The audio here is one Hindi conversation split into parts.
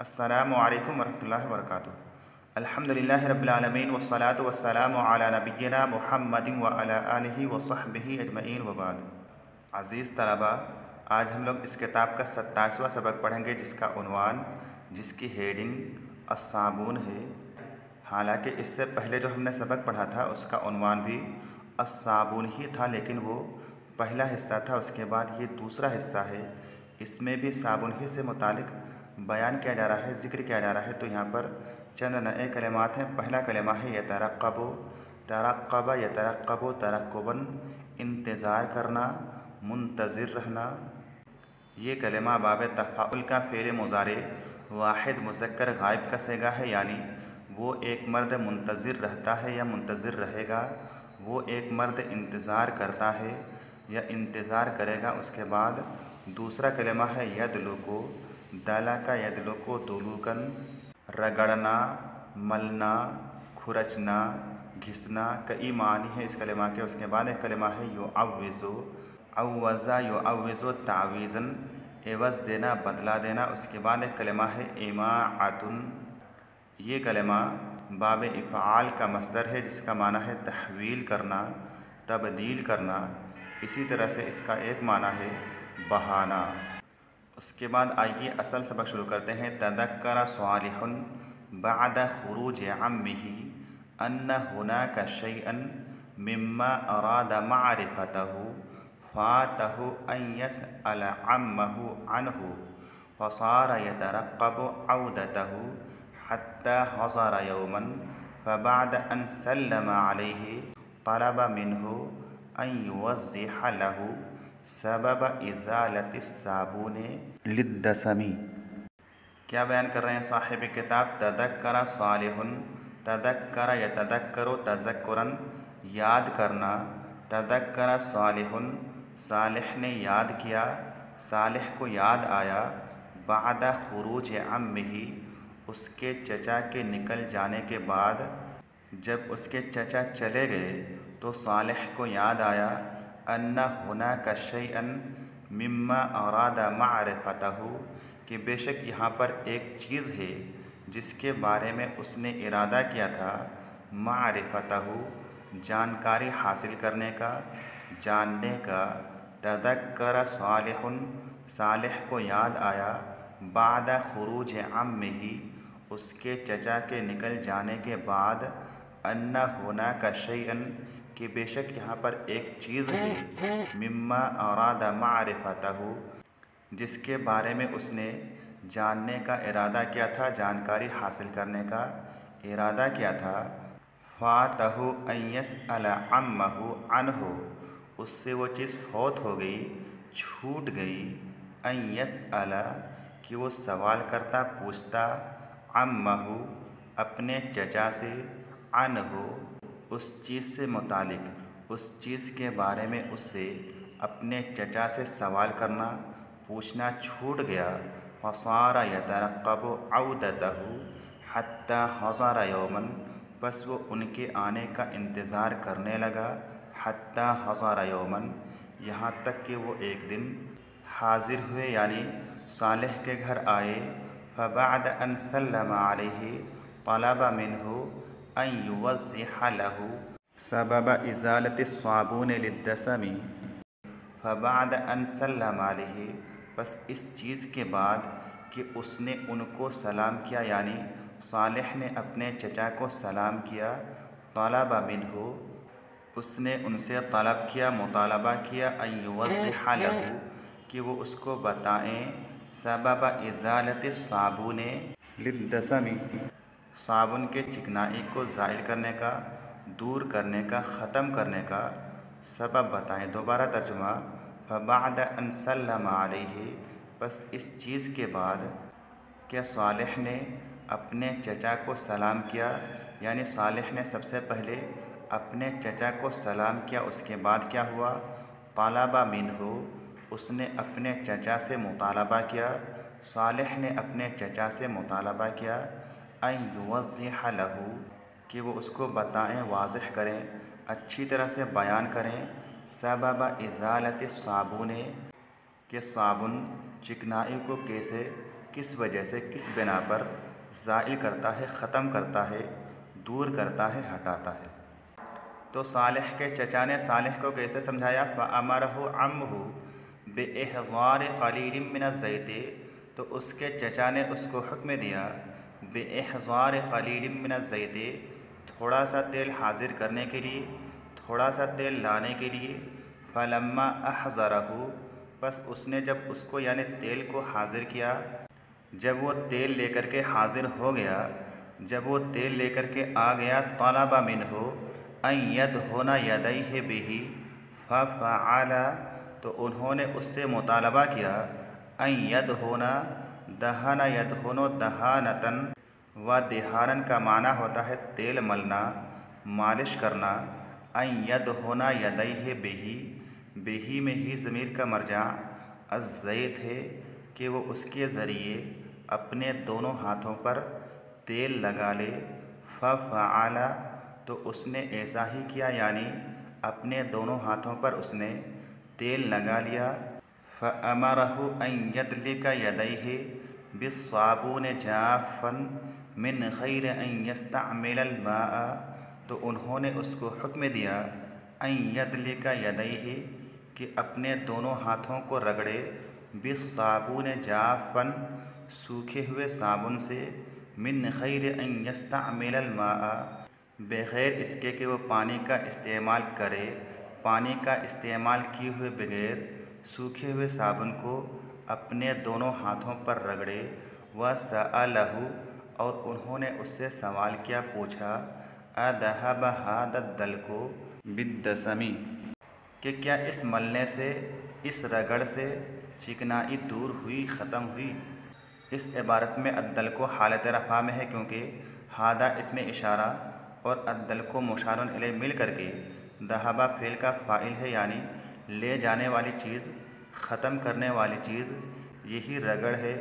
अस्सलामु अलैकुम वरहमतुल्लाहि वबरकातुहू। अल्हम्दुलिल्लाहि रब्बिल आलमीन वस्सलातु वस्सलामु अला नबिय्यिना मुहम्मदिन व अला आलिहि व सहबिहि अजमईन व बाद। अज़ीज़ तलबा, आज हम लोग इस किताब का 27वां सबक पढ़ेंगे जिसका उन्वान, जिसकी हेडिंग अस्साबून है। हालांकि इससे पहले जो हमने सबक पढ़ा था उसका उन्वान भी अस्साबून ही था, लेकिन वो पहला हिस्सा था। उसके बाद ये दूसरा हिस्सा है, इसमें भी साबुन ही से मुतालिक बयान किया जा रहा है, ज़िक्र किया जा रहा है। तो यहाँ पर चंद नए कलिमात हैं। पहला कलिमा है यतरक़्क़बु, तरक़्क़ब यतरक़्क़बु तरक़्क़ुबन, इंतज़ार करना, मुंतज़िर रहना। ये कलिमा बाब तफ़ाउल का फ़ेल मुज़ारे वाहिद मुज़क्कर गायब का सेगा है, यानी वो एक मर्द मुंतज़िर रहता है या मुंतज़िर रहेगा, वो एक मर्द इंतज़ार करता है या इंतज़ार करेगा। उसके बाद दूसरा कलिमा है यदलुकु, दला का यदलुकु दुलुकन, रगड़ना, मलना, खुरचना, घिसना, कई मानी है इस कलिमा के। उसके बाद एक कलिमा है युअव्विज़ु, अव्वज़ा युअव्विज़ु तावीज़न, एवज़ देना, बदला देना। उसके बाद एक कलिमा है इमाअतुन, ये कलिमा बाब इफ़आल का मस्दर है जिसका माना है तहवील करना, तब्दील करना। इसी तरह से इसका एक माना है बहाना। उसके बाद आइए असल सबक शुरू करते हैं। तदक्कर सालिहुन बअद खुरूज अम्मिही अन्न हुनाका शैअन मिम्मा अराद मारिफतहु फातहु अन यसअल अम्महु अन्हु फसार यतरक़्क़बु औदतहु हत्ता हज़र यौमन फबअद अन सल्लम अलैहि तलब मिन्हु अन युवज़्ज़िह लहु सबब इज़ालतिस साबुने लिद्दसमी। क्या बयान कर रहे हैं साहिब किताब? तदक्कर सालिहुन, तदक्कर यतदक्करु तज़क्कुरन, याद करना। तदक्कर सालिहुन, सालिह ने याद किया, सालिह को याद आया। बाद खुरूज अम्मिही, उसके चचा के निकल जाने के बाद, जब उसके चचा चले गए तो सालिह को याद आया अन्ना हुनाका शैअन मिम्मा अरादा मारिफतहु, कि बेशक यहाँ पर एक चीज़ है जिसके बारे में उसने इरादा किया था। मारिफतहु, जानकारी हासिल करने का, जानने का। तदक्कर सालिहुन, सालिह को याद आया। बाद खुरूज अम्मिही, उसके चचा के निकल जाने के बाद, अन्ना हुनाका शैअन, कि बेशक यहाँ पर एक चीज़ है। मिम्मा अरादा मारिफतहु, जिसके बारे में उसने जानने का इरादा किया था, जानकारी हासिल करने का इरादा किया था। फातहु अन यसअल अम्महु अन्हु, उससे वो चीज़ फौत हो गई, छूट गई। अन यसअल, कि वो सवाल करता, पूछता। अम्महु, अपने चचा से। अन्हु, उस चीज़ से मुतालिक, उस चीज़ के बारे में उससे अपने चचा से सवाल करना, पूछना छूट गया। फसार यतरक़्क़बु औदतहु हत्ता हज़र यौमन, बस वो उनके आने का इंतज़ार करने लगा। हत्ता हज़र यौमन, यहाँ तक कि वो एक दिन हाजिर हुए, यानी सालिह के घर आए। फबअद अन सल्लम अलैहि तलब मिन्हु अन युवज़्ज़िह लहु सबब इज़ालतिस साबुन लिद्दसमी। फबअद अन सल्लम अलैहि, बस इस चीज़ के बाद कि उसने उनको सलाम किया, यानी सालिह ने अपने चचा को सलाम किया। तलब मिन्हु, उसने उनसे तलब किया, मुतालबा किया। अन युवज़्ज़िह लहु, कि वो उसको बताएं। सबब इज़ालतिस साबुने लिद्दसमी, साबुन के चिकनाई को ज़ाइल करने का, दूर करने का, ख़त्म करने का सबब बताएं। दोबारा तर्जुमा। फबअद अन सल्लम अलैहि, बस इस चीज़ के बाद क्या सालिह ने अपने चचा को सलाम किया, यानी सालिह ने सबसे पहले अपने चचा को सलाम किया। उसके बाद क्या हुआ? तलबा मिन्हु, उसने अपने चचा से मुतालबा किया। सालिह ने अपने चचा से मुतालबा किया। अन युवज़्ज़िह लहु, कि वो उसको बताएं, वाज़िह करें, अच्छी तरह से बयान करें। सबब इज़ालतिस साबुने, कि साबुन चिकनाई को कैसे किस वजह से, किस बिना पर ज़ाइल करता है, ख़त्म करता है, दूर करता है, हटाता है। तो सालेह के चचा ने सालेह को कैसे समझाया? फ़अमरहु अम्मुहु बिइहज़ारि क़लीलिम मिनज़्ज़ैति, तो उसके चचा ने उसको हुक्म दिया बिइहज़ारि क़लीलिम मिनज़्ज़ैति, थोड़ा सा तेल हाजिर करने के लिए, थोड़ा सा तेल लाने के लिए। फ़लम्मा अहज़रहु, बस उसने जब उसको यानी तेल को हाजिर किया, जब वो तेल लेकर के हाजिर हो गया, जब वो तेल लेकर के आ गया, तलबा मिन्हु अन यदहुना यदैहि बिही फ़फ़अल, तो उन्होंने उससे मुतालबा किया अन यदहुना, दहना यदहुनो दहानतन, व दिहानन का माना होता है तेल मलना, मालिश करना। अन यदहुना यदैहि बिही, बिही में ही ज़मीर का मरजा अज़्ज़ैत है कि वो उसके ज़रिए अपने दोनों हाथों पर तेल लगा ले। फ़फ़अल, तो उसने ऐसा ही किया, यानी अपने दोनों हाथों पर उसने तेल लगा लिया। फ़अमरहु अन यदलिक यदैहि बिस्साबून जाफ़न मिन गैर अन यस्तअमिलल माअ, तो उन्होंने उसको हुक्म दिया अन यदलिक यदैहि, कि अपने दोनों हाथों को रगड़े, बिस्साबून जाफ़न, सूखे हुए साबुन से, मिन गैर अन यस्तअमिलल माअ, बग़ैर इसके कि वो पानी का इस्तेमाल करे, पानी का इस्तेमाल किए हुए बगैर सूखे हुए साबुन को अपने दोनों हाथों पर रगड़े। व सअलहु, और उन्होंने उससे सवाल किया, पूछा, अदहब हादद दलको बिद्दसमी, कि क्या इस मलने से, इस रगड़ से चिकनाई दूर हुई, ख़त्म हुई। इस इबारत में अद्दल को हालत रफ़ा में है, क्योंकि हादा इसमें इशारा और अद्दल को मुशारुन इलैह मिल करके दहबा फ़ेल का फ़ाइल है, यानी ले जाने वाली चीज़, ख़त्म करने वाली चीज़, यही रगड़ है,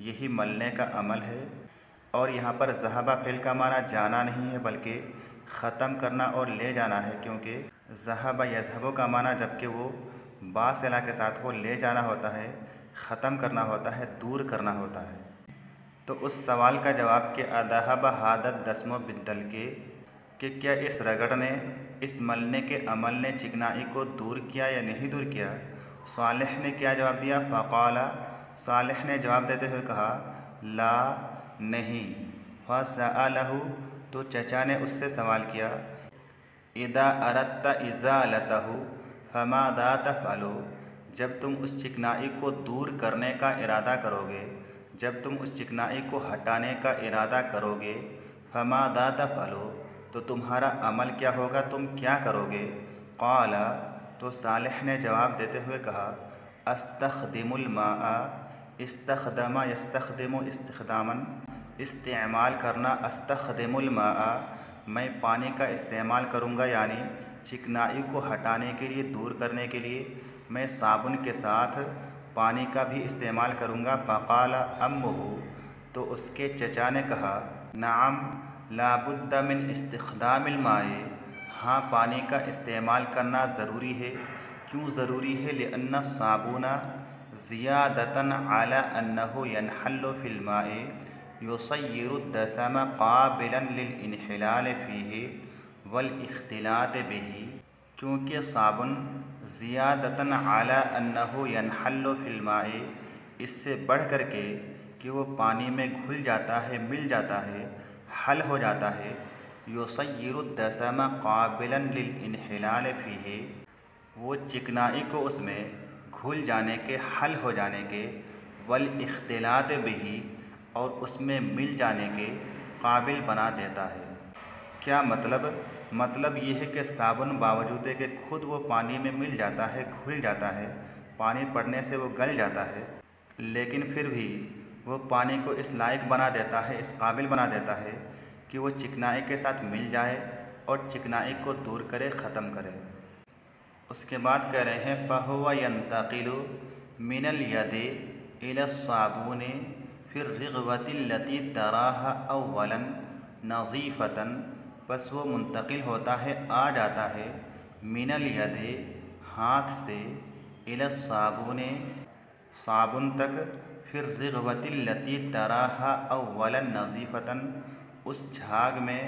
यही मलने का अमल है। और यहाँ पर ज़हबा फ़ेल का माना जाना नहीं है, बल्कि ख़त्म करना और ले जाना है, क्योंकि ज़हबा यज़हबु का माना जबकि वो बासिला के साथ वो ले जाना होता है, ख़त्म करना होता है, दूर करना होता है। तो उस सवाल का जवाब कि अदहब हादत दस्मो बिद्दल के, कि क्या इस रगड़ ने, इस मलने के अमल ने चिकनाई को दूर किया या नहीं दूर किया। सालेह ने क्या जवाब दिया? फ़क़ाला, सालेह ने जवाब देते हुए कहा, ला, नहीं। फ़सअलहु, तो चचा ने उससे सवाल किया, इदा अरदता इज़ालतहु फ़माज़ा तफ़अलु, जब तुम उस चिकनाई को दूर करने का इरादा करोगे, जब तुम उस चिकनाई को हटाने का इरादा करोगे, फ़माज़ा तफ़अलु, तो तुम्हारा अमल क्या होगा, तुम क्या करोगे। क़ाला, तो सालेह ने जवाब देते हुए कहा, अस्तख़दिमुल माअ, इस्तख़दमा यस्तख़दिमु इस्तिख़दामन, इस्तेमाल करना, अस्तख़दिमुल माअ, मैं पानी का इस्तेमाल करूँगा, यानी चिकनाई को हटाने के लिए, दूर करने के लिए मैं साबुन के साथ पानी का भी इस्तेमाल करूँगा। फ़क़ाला अम्मुहु, तो उसके चचा ने कहा, नाम लाबुद्दा मिन इस्तिख़दामिल माए, हाँ पानी का इस्तेमाल करना ज़रूरी है। क्यों ज़रूरी है? लिअन्ना साबुना ज़ियादतन अला अन्नहु यनहल्लु फ़िल माए युसय्यिरु दसम क़ाबिलन लिल इन्हिलाल फ़ीही वल इख्तिलात बिही, क्योंकि साबुन ज़ियादतन अला अन्नहु यनहल्लु फ़िल माए, इससे बढ़ कर के कि वो पानी में घुल जाता है, मिल जाता है, हल हो जाता है। युसय्यिरु दसम क़ाबिलन लिल इन्हिलाल फ़ीही, वो चिकनाई को उसमें घुल जाने के, हल हो जाने के, वल इख्तिलात बिही, और उसमें मिल जाने के काबिल बना देता है। क्या मतलब? मतलब ये है कि साबुन बावजूद है कि खुद वो पानी में मिल जाता है, घुल जाता है, पानी पड़ने से वो गल जाता है, लेकिन फिर भी वो पानी को इस लायक बना देता है, इस काबिल बना देता है कि वो चिकनाई के साथ मिल जाए और चिकनाई को दूर करे, ख़त्म करे। उसके बाद कह रहे हैं, फ़हुवा यंतक़िलु मिनल यदि इला साबुन फिर रिग़वतिल्लती तराहा अव्वलन नज़ीफ़तन, बस वो मुंतकिल होता है, आ जाता है, मिनल यदि, हाथ से, इला साबुन, साबुन तक, फिर रिग़वतिल्लती तराहा अव्वलन नज़ीफ़तन, उस झाग में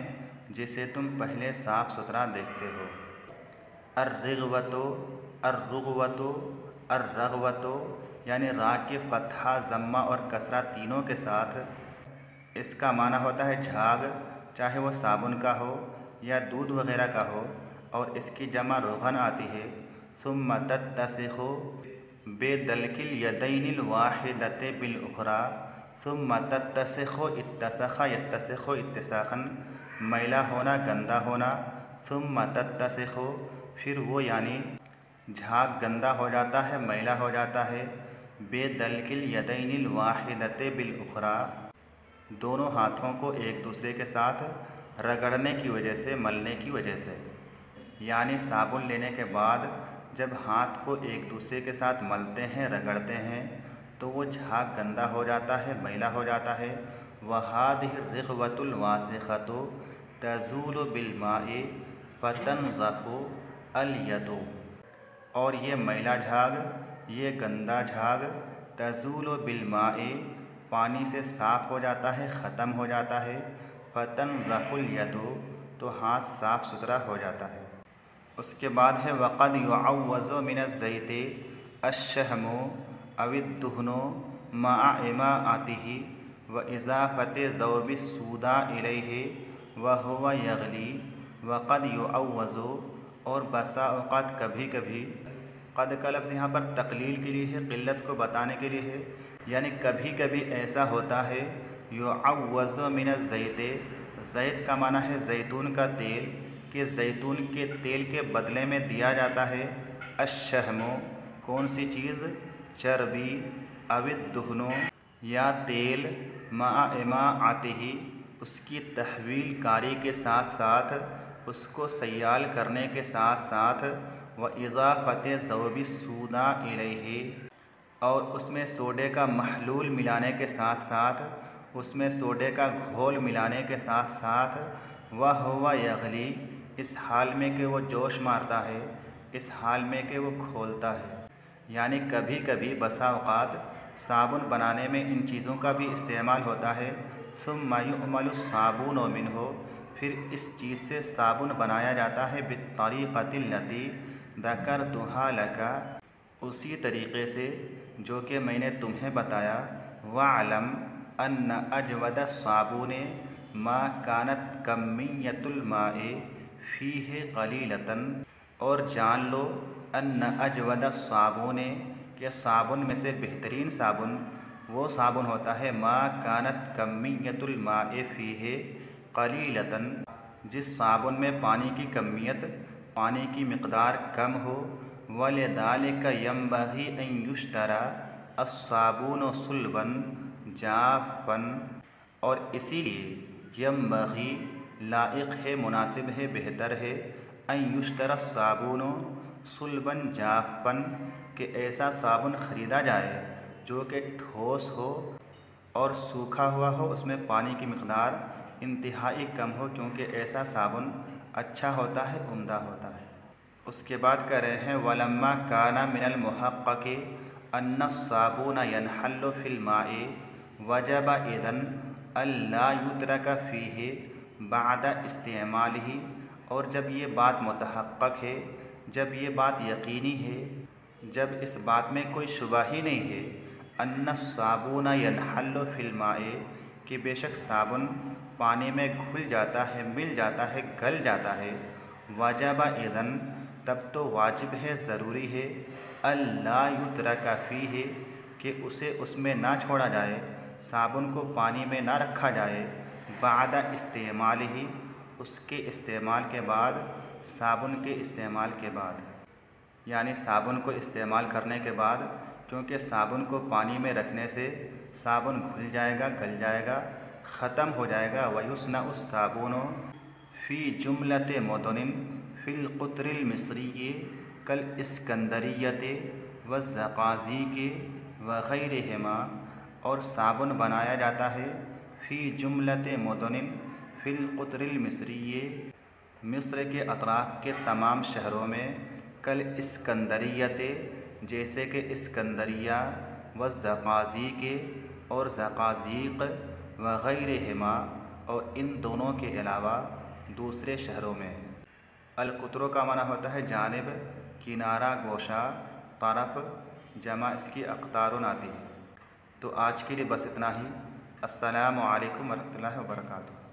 जिसे तुम पहले साफ़ सुथरा देखते हो। अर्रिग़वतो, अर्रुग़वतो, अर्रग़वतो, यानी रा के फ़तहा, ज़म्मा और कसरा तीनों के साथ इसका माना होता है झाग, चाहे वो साबुन का हो या दूध वग़ैरह का हो, और इसकी जमा रुग़न आती है। सुम्मा तत्तसिख़ु बेदलकिल यदैनिल वाहिदते बिल उख़रा, सुम्मा तत्तसिख़ु इत्तसख़ यत्तसिख़ु इत्तिसाख़न, मैला होना, गंदा होना। सुम्मा तत्तसिख़ु, फिर वो यानी झाग गंदा हो जाता है, मैला हो जाता है। बेदलकिल यदैनिल वाहिदते बिल उख़रा, दोनों हाथों को एक दूसरे के साथ रगड़ने की वजह से, मलने की वजह से, यानी साबुन लेने के बाद जब हाथ को एक दूसरे के साथ मलते हैं, रगड़ते हैं, तो वो झाग गंदा हो जाता है, मैला हो जाता है। वहादिहि रिग़वतुल वासिख़तु तज़ूलु बिलमाइ फ़तनज़फ़ु अल यदु, और ये मैला झाग, ये गंदा झाग, तज़ूलु बिलमाइ, पानी से साफ़ हो जाता है, ख़त्म हो जाता है। फ़तनज़फ़ुल यदु, तो हाथ साफ़ सुथरा हो जाता है। उसके बाद है वक़द युअव्वज़ु मिनज़्ज़ैति अश्शहमु अविद्दुहनु मअ इमाअतिही व इज़ाफ़ति ज़ौबिस्सूदा इलैहि व हुवा यग़ली। वक़द युअव्वज़ु, और बसा औक़ात कभी कभी, क़द का लफ्ज़ यहाँ पर तक़लील के लिए है, क़िल्लत को बताने के लिए है, यानी कभी कभी ऐसा होता है। युअव्वज़ु मिनज़्ज़ैति, ज़ैत का माना है ज़ैतून का तेल, कि ज़ैतून के तेल के बदले में दिया जाता है अश्शहमु, कौन सी चीज़, चर्बी, अविद्दुहनु, या तेल, मअ इमाअतिही, उसकी तहवील कारी के साथ साथ, उसको सयाल करने के साथ साथ, व इज़ाफ़ति ज़ौबिस्सूदा इलैहि, और उसमें सोडे का महलूल मिलाने के साथ साथ, उसमें सोडे का घोल मिलाने के साथ साथ, वह हुवा यग़ली, इस हाल में कि वो जोश मारता है, इस हाल में कि वो खोलता है। यानी कभी कभी बसा औक़ात साबुन बनाने में इन चीज़ों का भी इस्तेमाल होता है। सुम्मा युअमलु साबुनु मिन्हु, फिर इस चीज़ से साबुन बनाया जाता है। बित्तरीक़तिल्लती ज़करतुहा लका, उसी तरीक़े से जो कि मैंने तुम्हें बताया। वअलम अन्न अजवद साबुने मा कानत कम्मियतुल माइ फ़ीहि क़लीलतन, और जान लो अन्न अजवद साबुने, कि साबुन में से बेहतरीन साबुन वो साबुन होता है मा कानत कम्मियतुल माइ फ़ीहि क़लीलतन, जिस साबुन में पानी की कमियत, पानी की मिक़दार कम हो। वलिज़ालिका यंबग़ी अन युश्तरा अस्साबुनु सुल्बन जाफ़न, और इसीलिए यंबग़ी, लाइक़ है, मुनासिब है, बेहतर है, अन युश्तरा साबुनु सुल्बन जाफ़न, कि ऐसा साबुन ख़रीदा जाए जो कि ठोस हो और सूखा हुआ हो, उसमें पानी की मिक़दार इंतहाई कम हो, क्योंकि ऐसा साबुन अच्छा होता है, उम्दा होता है। उसके बाद कह रहे हैं वलम्मा काना मिनल मुहक़्क़क़ि अन्न साबुना यनहल्लु फ़िल माइ वजब इज़न अल्ला युतरक फ़ीहि बअद इस्तेमालिही, और जब ये बात मुतहक़्क़क़ है, जब ये बात यकीनी है, जब इस बात में कोई शुबा ही नहीं है, अन्न साबुना यनहल्लु फ़िल माइ, कि बेशक साबुन पानी में घुल जाता है, मिल जाता है, गल जाता है। वजब इज़न, तब तो वाजिब है, ज़रूरी है, अल्ला युतरक फ़ीहि, कि उसे उसमें ना छोड़ा जाए, साबुन को पानी में ना रखा जाए। बअद इस्तेमालिही, उसके इस्तेमाल के बाद, साबुन के इस्तेमाल के बाद, यानी साबुन को इस्तेमाल करने के बाद, क्योंकि साबुन को पानी में रखने से साबुन घुल जाएगा, गल जाएगा, ख़त्म हो जाएगा। वयुस्नउ साबुनु फ़ी जुमलति मुदनिन फ़िल क़ुत्रिल मिस्रिय्यि कल इस्कंदरियति व ज़क़ाज़ीक़ि व ग़ैरिहिमा, और साबुन बनाया जाता है फ़ी जुमलति मुदनिन फ़िल क़ुत्रिल मिस्रिय्यि, मिस्र के अतराफ़ के तमाम शहरों में, कल इस्कंदरियते, जैसे कि इस्कंदरिया, व ज़क़ाज़ीक़ और ज़क़ाज़ीक़ वग़ैरहिमा और इन दोनों के अलावा दूसरे शहरों में। अल-कुतरो का माना होता है जानिब, किनारा, गोशा, तरफ, जमा इसकी अक़तारुन आती है। तो आज के लिए बस इतना ही। अस्सलामु अलैकुम वरहमतुल्लाहि वबरकातुहू।